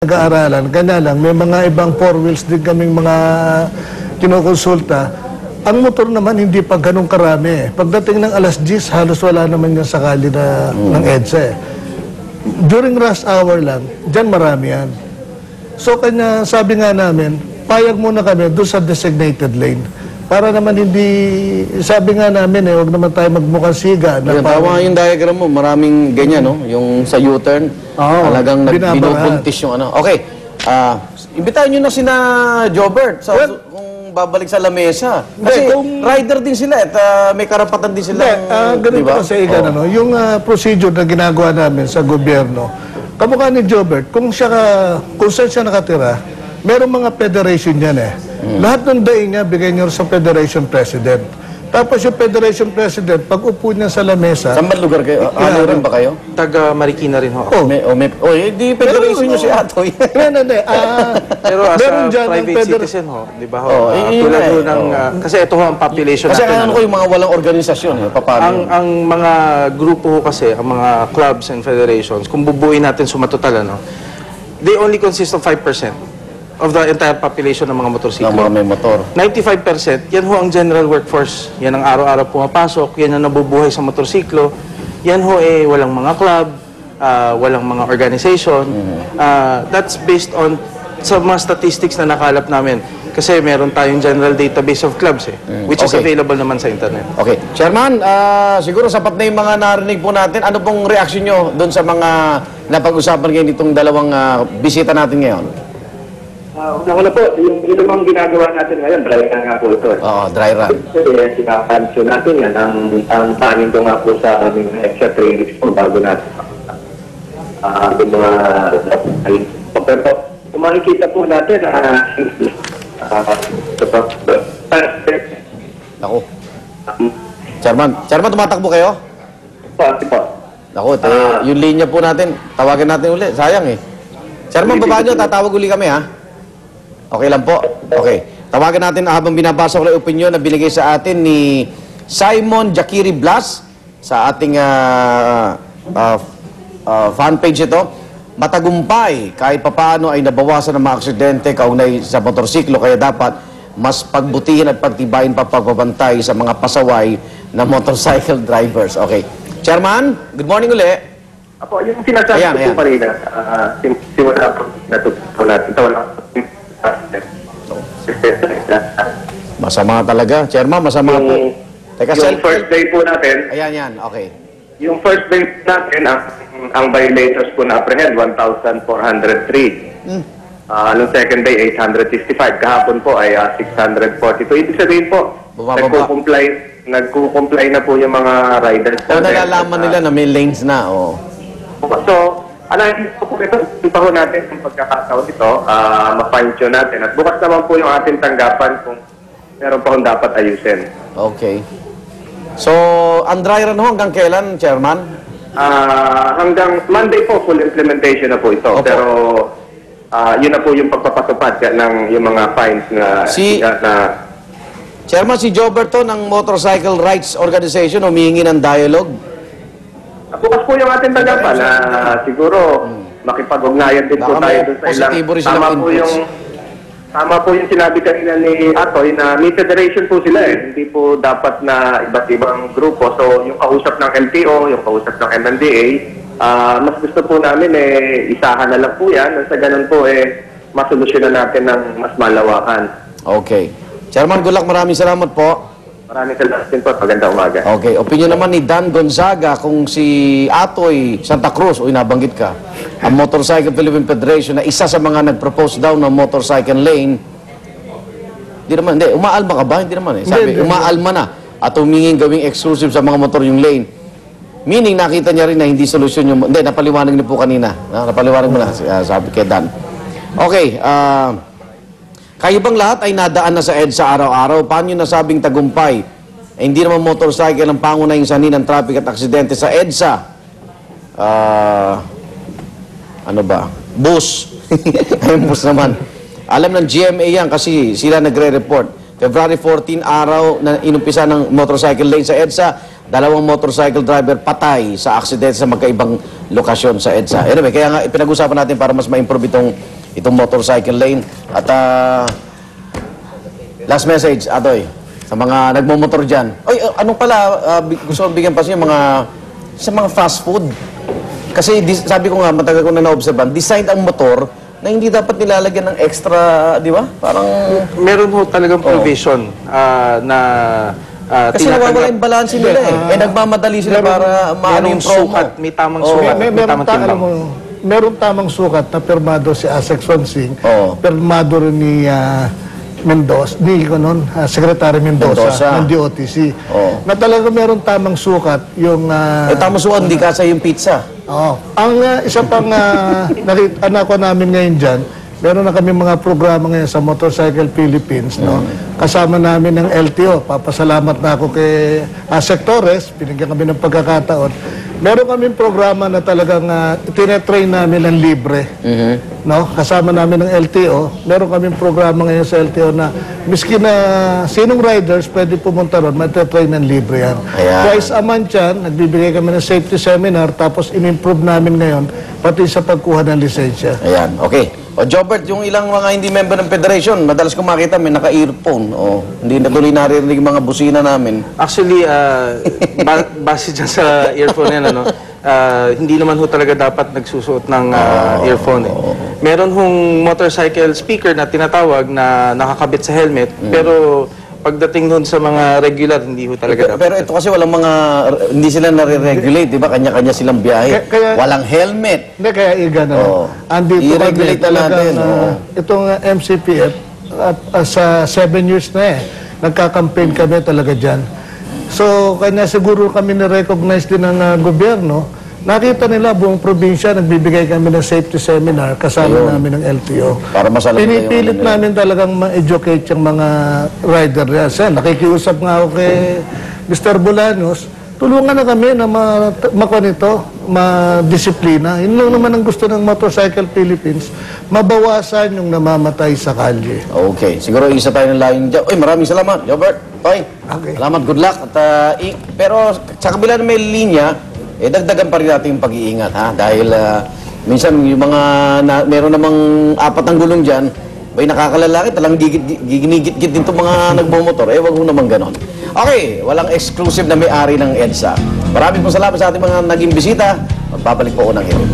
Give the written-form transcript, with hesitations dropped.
nag-aaralan. Kanya lang, may mga ibang four wheels din kaming mga kinukonsulta. Ang motor naman, hindi pa ganun karami. Pagdating ng alas 10, halos wala naman yung sakali na, ng EDSA. During rush hour lang, dyan marami yan. So kanya, sabi nga namin, payag muna kami doon sa designated lane. Para naman hindi, sabi nga namin huwag naman tayo magmukhang siga. Yan, tama yung diagram mo, maraming ganyan, no? Yung sa U-turn, talagang binubuntis yung ano. Okay, imbitahin nyo na sina Jobert kung babalik sa lamesa. Kasi rider din sila at may karapatan din sila. Ganito kasi yung procedure na ginagawa namin sa gobyerno, kamukha ni Jobert, kung saan siya nakatira, merong mga federation yan Lahat ng daing niya, bigay niyo sa federation president. Tapos yung federation president, pag upo niya sa lamesa... Saan ba lugar kayo? Ano rin ba kayo? Taga Marikina rin ho. Di federation nyo si Atoy. Pero as a private citizen ho, di ba ho? Tulad ho ng... Kasi ito ho ang population natin. Kasi ano ko yung mga walang organisasyon. Ang mga grupo ho kasi, ang mga clubs and federations, kung bubuin natin sumatotal, they only consist of 5% of the entire population ng mga motorsiklo. Ng mga may motor. 95%, yan ho ang general workforce. Yan ang araw-araw pumapasok, yan ang nabubuhay sa motorsiklo. Yan ho walang mga club, walang mga organization. That's based on sa mga statistics na nakalap namin. Kasi meron tayong general database of clubs which is available naman sa internet. Okay. Chairman, siguro sapat na yung mga narinig po natin. Ano pong reaksyon nyo doon sa mga napag-usapan ngayon itong dalawang bisita natin ngayon? Una po, yung namang ginagawa natin ngayon, dry run nga po ito. Oo, dry run. Kasi sinakansyo natin yan, ang tanin ko nga po sa aming extra training po bago natin yung mga pero kung makikita po natin Naku. Chairman, tumatakbo kayo? Naku, yung linya po natin, tawagan natin ulit. Sayang Chairman, baba nyo, tatawag uli kami Okay lang po? Okay. Tawagan natin habang binabasa ko lang opinion na binigay sa atin ni Simon Jakiri Blas sa ating fanpage ito. Matagumpay, kahit papaano ay nabawasan ng mga aksidente kaugnay sa motorsiklo, kaya dapat mas pagbutihin at pagtibayin pa pagbabantay sa mga pasaway na motorcycle drivers. Okay. Chairman, good morning uli. Apo, yung sinasabi ko po kanina, simula po natin ito lang. Masama talaga. Chairman, masama po. Teka, yung first day po natin. Ayan, okay. Yung first day natin, ang violators po na-apprehend, 1,403. Noong second day, 865. Kahapon po ay 642. Ibig sabihin po, nagko-comply na po yung mga riders. Nalalaman nila na may lanes na. So, alahin po ito, pa ho natin yung pagkakataon ito, ma-fine-tune natin. At bukas naman po yung ating tanggapan kung meron pa kung dapat ayusin. Okay. So, ang dry run hanggang kailan, Chairman? Hanggang Monday po, full implementation na po ito. Opo. Pero, yun na po yung pagpapatupad ng yung mga fines na... Chairman, si Joberto ng Motorcycle Rights Organization humihingi ng dialogue. Bukas po yung ating tanggapan na siguro makipag-ugnayan din po tayo doon sa ilang. Tama po yung sinabi kanina ni Atoy na may federation po sila Hindi po dapat na iba't ibang grupo. So yung kausap ng LTO, yung kausap ng MMDA, mas gusto po namin isahan na lang po yan. Sa ganun po masolusyonan natin ng mas malawakan. Okay. Chairman, good luck. Maraming salamat po. Maraming salamat din po. Magandang umaga. Okay. Opinion naman ni Dan Gonzaga kung si Atoy Santa Cruz, nabanggit ka, ang Motorcycle Philippine Federation na isa sa mga nag-propose daw ng motorcycle lane. Umaalma ka ba? Hindi naman Sabi, umaalma na at humingin gawing exclusive sa mga motor yung lane. Meaning, nakita niya rin na hindi solusyon yung... Hindi, napaliwanag niyo po kanina. Napaliwanag mo na, sabi kay Dan. Okay, kayo bang lahat ay nadaan na sa EDSA araw-araw? Paano nyo nasabing tagumpay? Hindi naman motorcycle ang pangunahing sanhi ng traffic at aksidente sa EDSA. Ano ba? Bus. Ayun, bus naman. Alam ng GMA yan kasi sila nagre-report. February 14, araw na inumpisa ng motorcycle lane sa EDSA, 2 motorcycle driver patay sa aksidente sa magkaibang lokasyon sa EDSA. Anyway, kaya nga pinag-usapan natin para mas ma-improve itong motorcycle lane. At last message, Atoy, sa mga nagmumotor dyan. Oy, ano pala, gusto kong bigyan pa sa mga fast food. Kasi sabi ko nga, matagal ko na na-observan, designed ang motor na hindi dapat nilalagyan ng extra, di ba? Parang... Meron ho talagang provision na kasi nawawala yung balance nila eh. Nagmamadali sila para maano yung promo. Sukat, may tamang sukat, may tamang timbang. Meron tamang sukat na pirmado si Asek Sonsing, pirmado rin ni Mendoza, Secretary Mendoza ng DOTC. Na talaga meron tamang sukat yung... tamang sukat, hindi kasi yung pizza. Ang isa pang anak ko namin ngayon dyan, meron na kami mga programa ngayon sa Motorcycle Philippines, no? Kasama namin ng LTO. Papasalamat na ako kay Asek Torres, binigyan kami ng pagkakataon. Meron kaming programa na talagang tinetrain namin ng libre. No? Kasama namin ng LTO. Meron kaming programa ngayon sa LTO na miski na sinong riders pwede pumunta ron, matitrain ng libre yan. Twice a month yan, nagbibigay kami ng safety seminar, tapos in-improve namin ngayon pati sa pagkuha ng lisensya. Ayan, okay. O Jobert, yung ilang mga hindi member ng federation, madalas ko makita may naka-earphone. Hindi na tuloy naririnig yung mga busina namin. Actually, base dyan sa earphone yan, hindi naman ho talaga dapat nagsusuot ng earphone. Meron hong motorcycle speaker na tinatawag na nakakabit sa helmet, pero pagdating doon sa mga regular, hindi ho talaga dapat. Pero ito kasi walang hindi sila nare-regulate, di ba? Kanya-kanya silang biyahe. Walang helmet. Hindi, kaya andito i-regulate na natin. Itong MCPF, sa 7 years na nagka-campaign kami talaga dyan. So, kanya siguro kami na-recognize din ng gobyerno. Nakita nila buong probinsya, nagbibigay kami ng safety seminar, kasama namin ng LTO. Para masalam Pinipilit namin talagang ma-educate yung mga rider yan. Nakikiusap nga ako kay Mr. Bolaños, tulungan na kami na ma-disiplina. Yun lang naman ang gusto ng Motorcycle Philippines, mabawasan yung namamatay sa kalye. Okay. Siguro isa tayo ng laing dyan. Uy, maraming salamat, Jobert. Okay. Salamat, good luck. At, pero sa kabila na may linya, dagdagan pa rin natin yung pag-iingat, ha? Dahil minsan yung mga meron namang 4 ang gulong dyan, may nakakalala, talang ginigit-git din itong mga nagmumotor. Wag mo naman ganon. Okay, walang exclusive na may-ari ng EDSA. Maraming po salamat sa ating mga naging bisita. Magbabalik po ako ng hero.